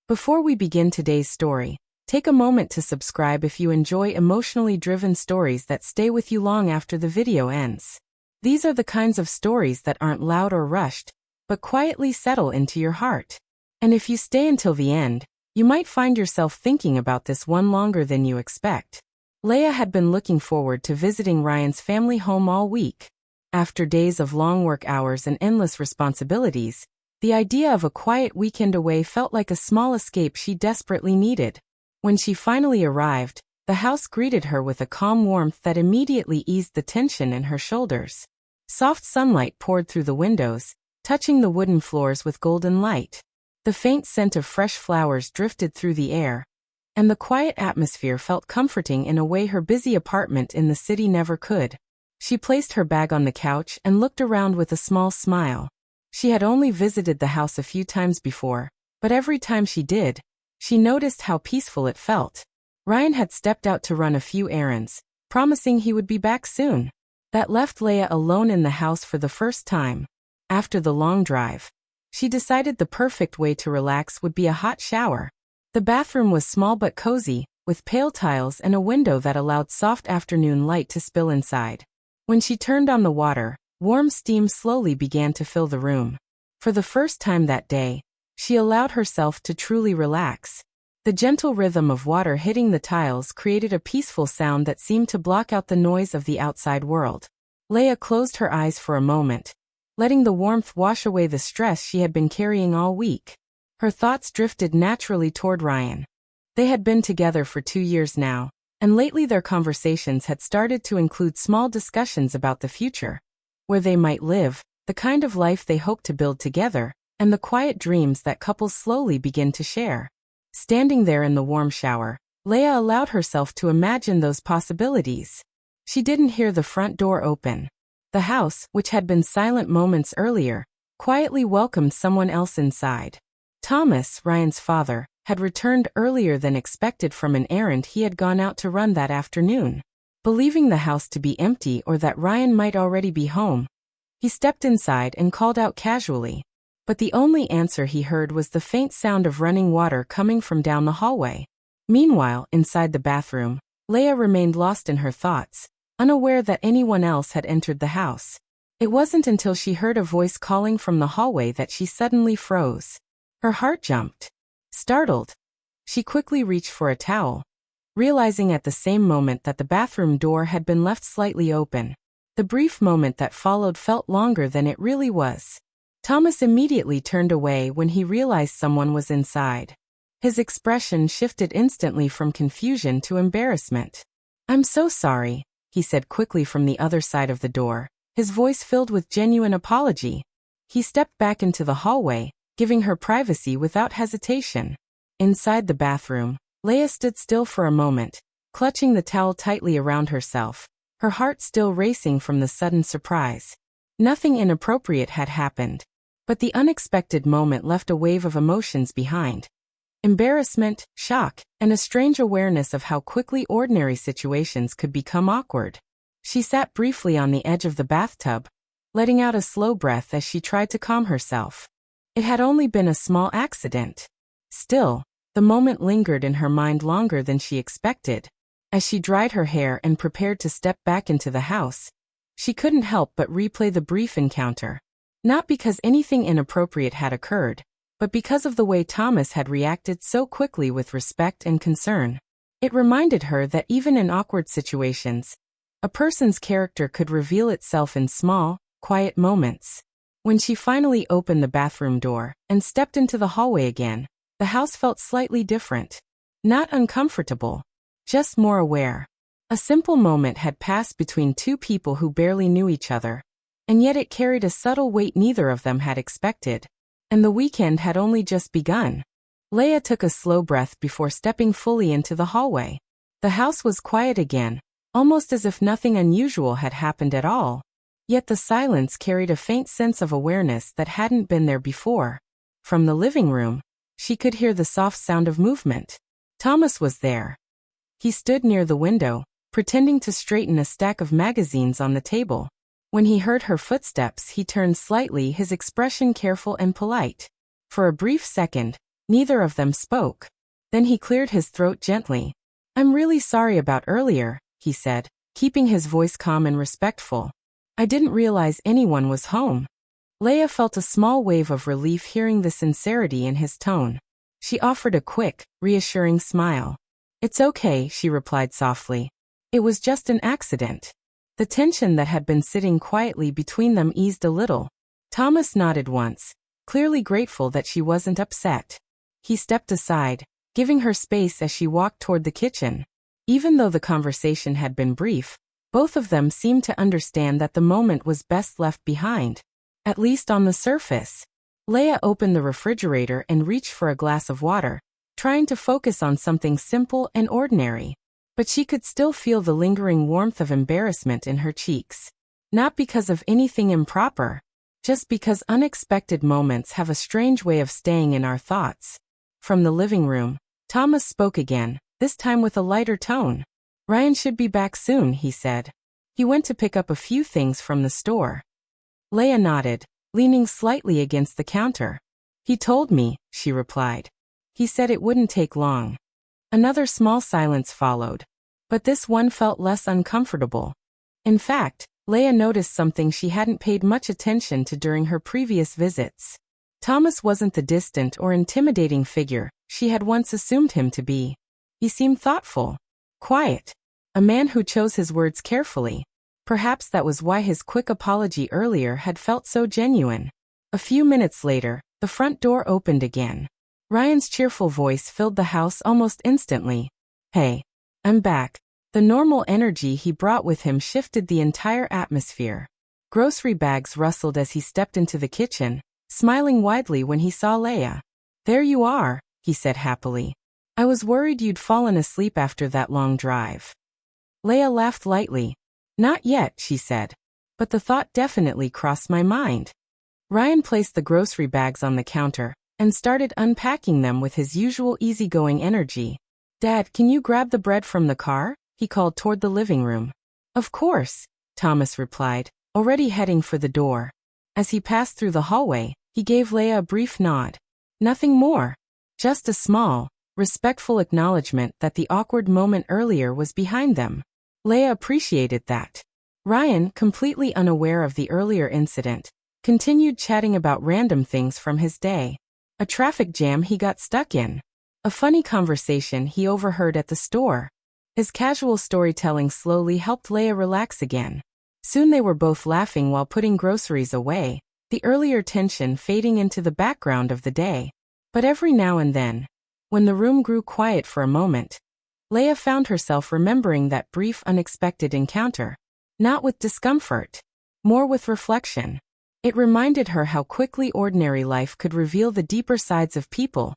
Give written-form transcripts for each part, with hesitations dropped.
Before we begin today's story, take a moment to subscribe if you enjoy emotionally driven stories that stay with you long after the video ends. These are the kinds of stories that aren't loud or rushed, but quietly settle into your heart. And if you stay until the end, you might find yourself thinking about this one longer than you expect. Laya had been looking forward to visiting Ryan's family home all week. After days of long work hours and endless responsibilities, the idea of a quiet weekend away felt like a small escape she desperately needed. When she finally arrived, the house greeted her with a calm warmth that immediately eased the tension in her shoulders. Soft sunlight poured through the windows, touching the wooden floors with golden light. The faint scent of fresh flowers drifted through the air, and the quiet atmosphere felt comforting in a way her busy apartment in the city never could. She placed her bag on the couch and looked around with a small smile. She had only visited the house a few times before, but every time she did, she noticed how peaceful it felt. Ryan had stepped out to run a few errands, promising he would be back soon. That left Laya alone in the house for the first time. After the long drive, she decided the perfect way to relax would be a hot shower. The bathroom was small but cozy, with pale tiles and a window that allowed soft afternoon light to spill inside. When she turned on the water, warm steam slowly began to fill the room. For the first time that day, she allowed herself to truly relax. The gentle rhythm of water hitting the tiles created a peaceful sound that seemed to block out the noise of the outside world. Laya closed her eyes for a moment, letting the warmth wash away the stress she had been carrying all week. Her thoughts drifted naturally toward Ryan. They had been together for 2 years now, and lately their conversations had started to include small discussions about the future. Where they might live, the kind of life they hoped to build together, and the quiet dreams that couples slowly begin to share. Standing there in the warm shower, Laya allowed herself to imagine those possibilities. She didn't hear the front door open. The house, which had been silent moments earlier, quietly welcomed someone else inside. Thomas, Ryan's father, had returned earlier than expected from an errand he had gone out to run that afternoon. Believing the house to be empty or that Ryan might already be home, he stepped inside and called out casually. But the only answer he heard was the faint sound of running water coming from down the hallway. Meanwhile, inside the bathroom, Laya remained lost in her thoughts, unaware that anyone else had entered the house. It wasn't until she heard a voice calling from the hallway that she suddenly froze. Her heart jumped. Startled, she quickly reached for a towel, realizing at the same moment that the bathroom door had been left slightly open. The brief moment that followed felt longer than it really was. Thomas immediately turned away when he realized someone was inside. His expression shifted instantly from confusion to embarrassment. "I'm so sorry," he said quickly from the other side of the door, his voice filled with genuine apology. He stepped back into the hallway, giving her privacy without hesitation. Inside the bathroom, Laya stood still for a moment, clutching the towel tightly around herself, her heart still racing from the sudden surprise. Nothing inappropriate had happened, but the unexpected moment left a wave of emotions behind. Embarrassment, shock, and a strange awareness of how quickly ordinary situations could become awkward. She sat briefly on the edge of the bathtub, letting out a slow breath as she tried to calm herself. It had only been a small accident. Still, the moment lingered in her mind longer than she expected. As she dried her hair and prepared to step back into the house, she couldn't help but replay the brief encounter. Not because anything inappropriate had occurred, but because of the way Thomas had reacted so quickly with respect and concern. It reminded her that even in awkward situations, a person's character could reveal itself in small, quiet moments. When she finally opened the bathroom door and stepped into the hallway again, the house felt slightly different. Not uncomfortable, just more aware. A simple moment had passed between two people who barely knew each other, and yet it carried a subtle weight neither of them had expected. And the weekend had only just begun. Laya took a slow breath before stepping fully into the hallway. The house was quiet again, almost as if nothing unusual had happened at all. Yet the silence carried a faint sense of awareness that hadn't been there before. From the living room, she could hear the soft sound of movement. Thomas was there. He stood near the window, pretending to straighten a stack of magazines on the table. When he heard her footsteps, he turned slightly, his expression careful and polite. For a brief second, Neither of them spoke. Then he cleared his throat gently. "I'm really sorry about earlier," he said, keeping his voice calm and respectful. "I didn't realize anyone was home." Laya felt a small wave of relief hearing the sincerity in his tone. She offered a quick, reassuring smile. "It's okay," she replied softly. "It was just an accident." The tension that had been sitting quietly between them eased a little. Thomas nodded once, clearly grateful that she wasn't upset. He stepped aside, giving her space as she walked toward the kitchen. Even though the conversation had been brief, both of them seemed to understand that the moment was best left behind. At least on the surface. Laya opened the refrigerator and reached for a glass of water, trying to focus on something simple and ordinary. But she could still feel the lingering warmth of embarrassment in her cheeks. Not because of anything improper, just because unexpected moments have a strange way of staying in our thoughts. From the living room, Thomas spoke again, this time with a lighter tone. "Ryan should be back soon," he said. "He went to pick up a few things from the store." Laya nodded, leaning slightly against the counter. "He told me," she replied. "He said it wouldn't take long." Another small silence followed. But this one felt less uncomfortable. In fact, Laya noticed something she hadn't paid much attention to during her previous visits. Thomas wasn't the distant or intimidating figure she had once assumed him to be. He seemed thoughtful, quiet, a man who chose his words carefully. Perhaps that was why his quick apology earlier had felt so genuine. A few minutes later, the front door opened again. Ryan's cheerful voice filled the house almost instantly. "Hey, I'm back." The normal energy he brought with him shifted the entire atmosphere. Grocery bags rustled as he stepped into the kitchen, smiling widely when he saw Laya. "There you are," he said happily. "I was worried you'd fallen asleep after that long drive." Laya laughed lightly. "Not yet," she said. "But the thought definitely crossed my mind." Ryan placed the grocery bags on the counter and started unpacking them with his usual easygoing energy. "Dad, can you grab the bread from the car?" he called toward the living room. "Of course," Thomas replied, already heading for the door. As he passed through the hallway, he gave Laya a brief nod. Nothing more. Just a small, respectful acknowledgement that the awkward moment earlier was behind them. Laya appreciated that. Ryan, completely unaware of the earlier incident, continued chatting about random things from his day. A traffic jam he got stuck in. A funny conversation he overheard at the store. His casual storytelling slowly helped Laya relax again. Soon they were both laughing while putting groceries away, the earlier tension fading into the background of the day. But every now and then, when the room grew quiet for a moment, Laya found herself remembering that brief unexpected encounter. Not with discomfort, more with reflection. It reminded her how quickly ordinary life could reveal the deeper sides of people.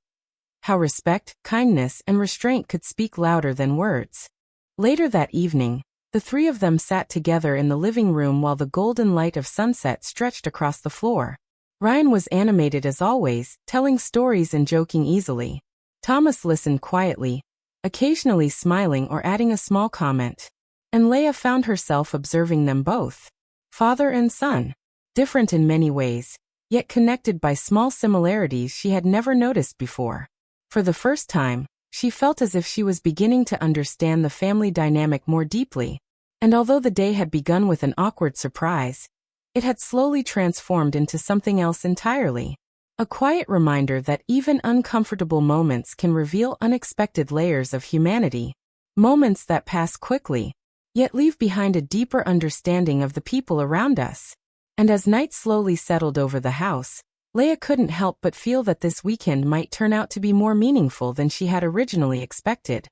How respect, kindness, and restraint could speak louder than words. Later that evening, the three of them sat together in the living room while the golden light of sunset stretched across the floor. Ryan was animated as always, telling stories and joking easily. Thomas listened quietly, occasionally smiling or adding a small comment. And Laya found herself observing them both. Father and son. Different in many ways, yet connected by small similarities she had never noticed before. For the first time, she felt as if she was beginning to understand the family dynamic more deeply. And although the day had begun with an awkward surprise, it had slowly transformed into something else entirely. A quiet reminder that even uncomfortable moments can reveal unexpected layers of humanity. Moments that pass quickly, yet leave behind a deeper understanding of the people around us. And as night slowly settled over the house, Laya couldn't help but feel that this weekend might turn out to be more meaningful than she had originally expected.